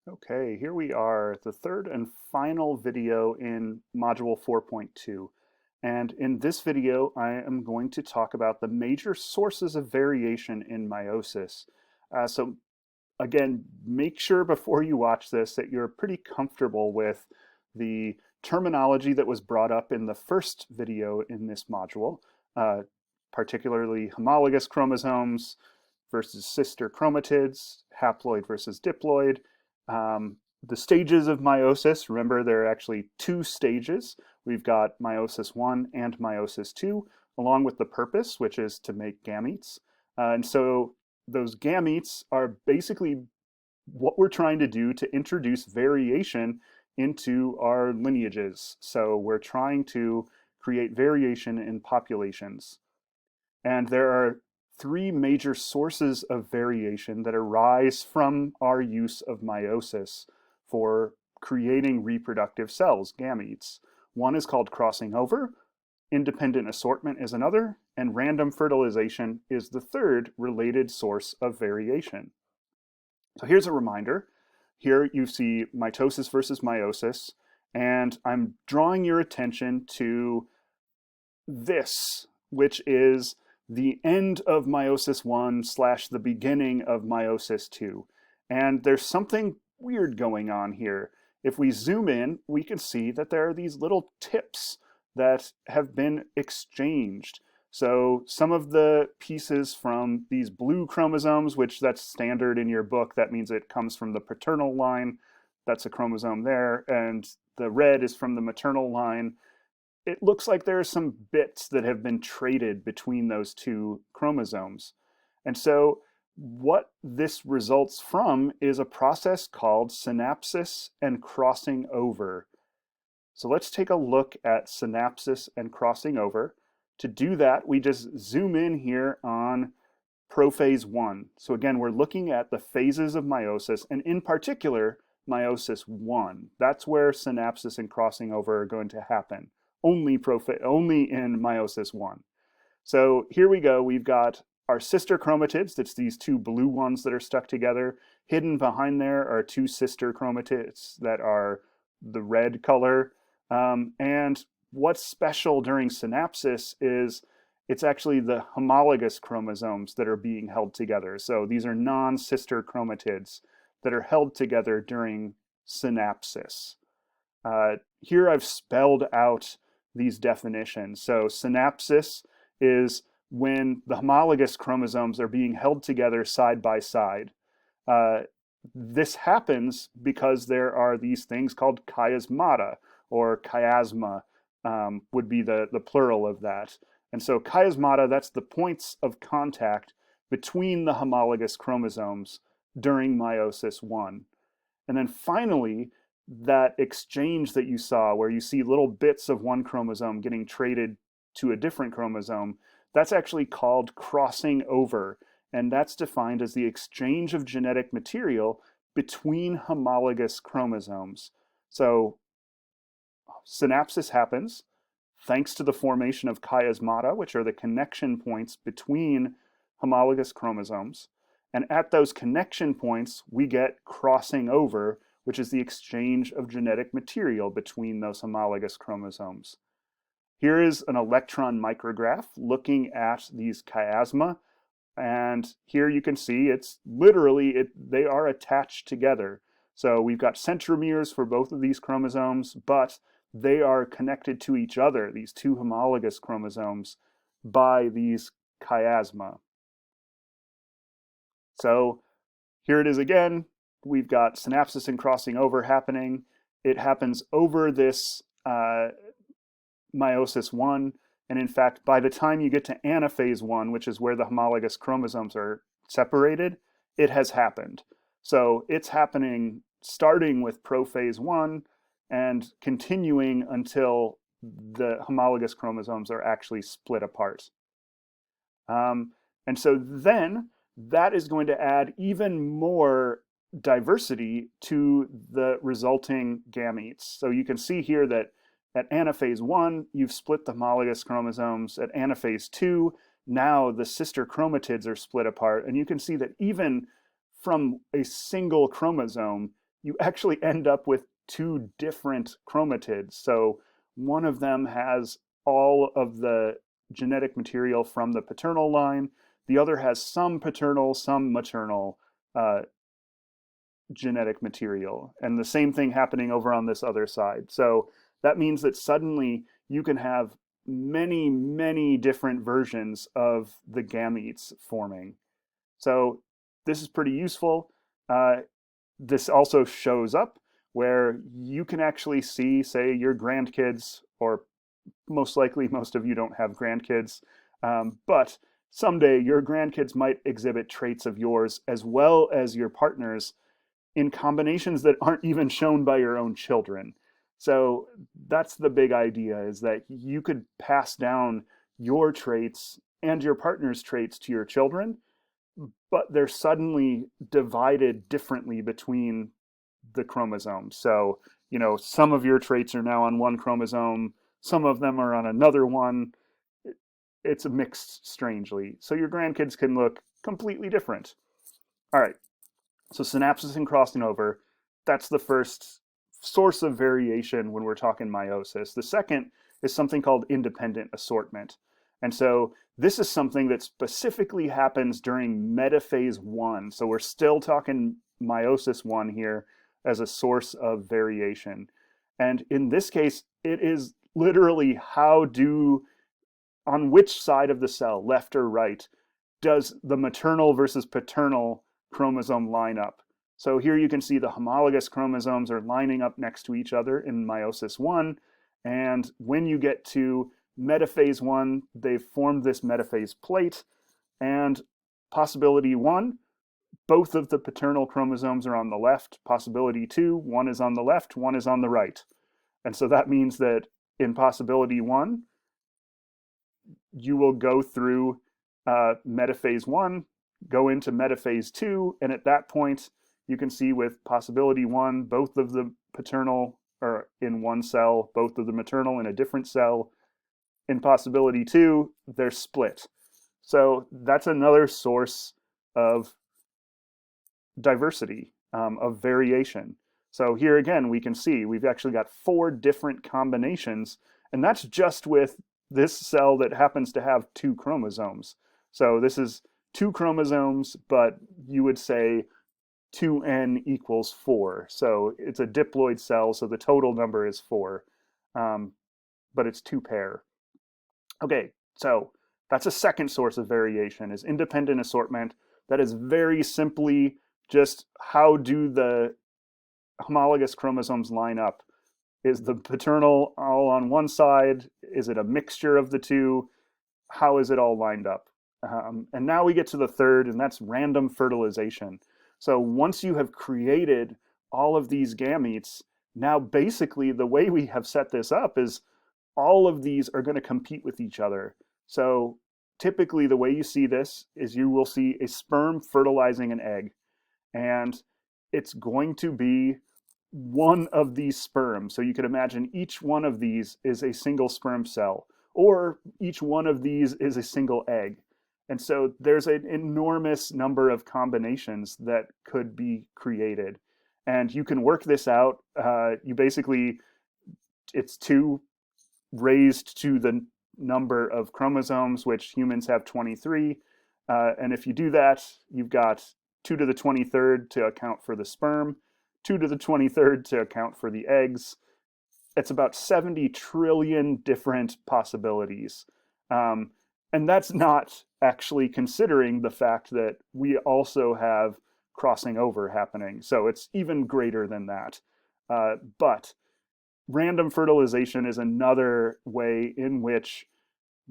Okay, here we are, the third and final video in Module 4.2. And in this video, I am going to talk about the major sources of variation in meiosis. So again, make sure before you watch this that you're pretty comfortable with the terminology that was brought up in the first video in this module, uh, particularly homologous chromosomes versus sister chromatids, haploid versus diploid, the stages of meiosis. Remember, there are actually two stages. We've got meiosis 1 and meiosis 2, along with the purpose, which is to make gametes. And so those gametes are basically what we're trying to do to introduce variation into our lineages. So we're trying to create variation in populations. And there are three major sources of variation that arise from our use of meiosis for creating reproductive cells, gametes. One is called crossing over, independent assortment is another, and random fertilization is the third related source of variation. So here's a reminder. Here you see mitosis versus meiosis, and I'm drawing your attention to this, which is the end of meiosis 1 slash the beginning of meiosis 2. And there's something weird going on here. If we zoom in, we can see that there are these little tips that have been exchanged. So some of the pieces from these blue chromosomes, which that's standard in your book, that means it comes from the paternal line. That's a chromosome there. And the red is from the maternal line. It looks like there are some bits that have been traded between those two chromosomes. And so what this results from is a process called synapsis and crossing over. So let's take a look at synapsis and crossing over. To do that, we just zoom in here on prophase 1. So again, we're looking at the phases of meiosis, and in particular, meiosis 1. That's where synapsis and crossing over are going to happen. Only in meiosis 1. So here we go. We've got our sister chromatids. That's these two blue ones that are stuck together. Hidden behind there are two sister chromatids that are the red color. And what's special during synapsis is it's actually the homologous chromosomes that are being held together. So these are non-sister chromatids that are held together during synapsis. Here I've spelled out these definitions. So synapsis is when the homologous chromosomes are being held together side by side. This happens because there are these things called chiasmata, or chiasma would be the plural of that. And so chiasmata, that's the points of contact between the homologous chromosomes during meiosis 1. And then finally, that exchange that you saw where you see little bits of one chromosome getting traded to a different chromosome, that's actually called crossing over. And that's defined as the exchange of genetic material between homologous chromosomes. So synapsis happens thanks to the formation of chiasmata, which are the connection points between homologous chromosomes. And at those connection points, we get crossing over, which is the exchange of genetic material between those homologous chromosomes. Here is an electron micrograph looking at these chiasma. And here you can see it's literally, they are attached together. So we've got centromeres for both of these chromosomes, but they are connected to each other, these two homologous chromosomes, by these chiasma. So here it is again. We've got synapsis and crossing over happening. It happens over this meiosis 1. And in fact, by the time you get to anaphase 1, which is where the homologous chromosomes are separated, it has happened. So it's happening starting with prophase 1 and continuing until the homologous chromosomes are actually split apart. And so then that is going to add even more diversity to the resulting gametes. So you can see here that at anaphase 1, you've split the homologous chromosomes. At anaphase 2, now the sister chromatids are split apart. And you can see that even from a single chromosome, you actually end up with two different chromatids. So one of them has all of the genetic material from the paternal line. The other has some paternal, some maternal uh, genetic material. And the same thing happening over on this other side. So that means that suddenly you can have many, many different versions of the gametes forming. So this is pretty useful. This also shows up where you can actually see, say, your grandkids, or most likely most of you don't have grandkids, but someday your grandkids might exhibit traits of yours as well as your partner's in combinations that aren't even shown by your own children. So that's the big idea, is that you could pass down your traits and your partner's traits to your children, but they're suddenly divided differently between the chromosomes. So, some of your traits are now on one chromosome, some of them are on another one. It's mixed strangely. So your grandkids can look completely different. All right. So synapses and crossing over, that's the first source of variation when we're talking meiosis. The second is something called independent assortment. And so this is something that specifically happens during metaphase 1. So we're still talking meiosis 1 here as a source of variation. And in this case, it is literally on which side of the cell, left or right, does the maternal versus paternal chromosome line up? So here you can see the homologous chromosomes are lining up next to each other in meiosis 1. And when you get to metaphase 1, they've formed this metaphase plate. And possibility 1, both of the paternal chromosomes are on the left. Possibility 2, one is on the left, one is on the right. And so that means that in possibility 1, you will go through metaphase 1, go into metaphase 2, and at that point, you can see with possibility 1, both of the paternal are in one cell, both of the maternal in a different cell. In possibility 2, they're split. So that's another source of diversity, of variation. So here again, we can see we've actually got 4 different combinations, and that's just with this cell that happens to have 2 chromosomes. So this is 2 chromosomes, but you would say 2n equals 4. So it's a diploid cell, so the total number is 4, but it's 2 pair. Okay, so that's a second source of variation, is independent assortment. That is very simply just how do the homologous chromosomes line up? Is the paternal all on one side? Is it a mixture of the two? How is it all lined up? And now we get to the third, and that's random fertilization. So once you have created all of these gametes, now basically the way we have set this up is all of these are going to compete with each other. So typically the way you see this is you will see a sperm fertilizing an egg, and it's going to be one of these sperms. So you could imagine each one of these is a single sperm cell, or each one of these is a single egg. And so there's an enormous number of combinations that could be created. And you can work this out. It's 2 raised to the number of chromosomes, which humans have 23. And if you do that, you've got 2 to the 23rd to account for the sperm, 2 to the 23rd to account for the eggs. It's about 70 trillion different possibilities. And that's not actually considering the fact that we also have crossing over happening. So it's even greater than that. But random fertilization is another way in which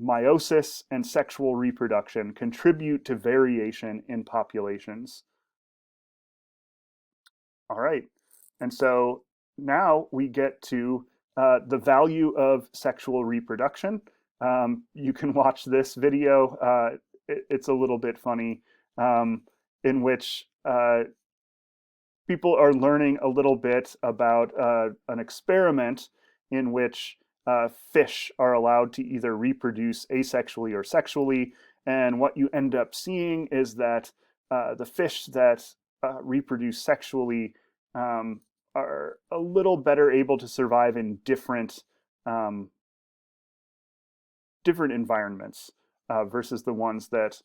meiosis and sexual reproduction contribute to variation in populations. All right. And so now we get to the value of sexual reproduction. You can watch this video. It's a little bit funny, in which people are learning a little bit about an experiment in which fish are allowed to either reproduce asexually or sexually. And what you end up seeing is that the fish that reproduce sexually little better able to survive in um, different environments versus the ones that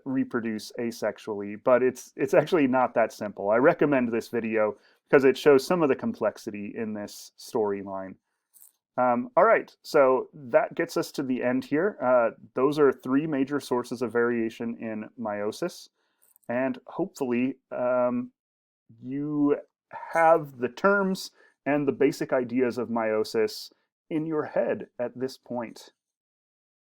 reproduce asexually. But it's actually not that simple. I recommend this video because it shows some of the complexity in this storyline. All right, so that gets us to the end here. Those are three major sources of variation in meiosis, and hopefully you have the terms and the basic ideas of meiosis in your head at this point.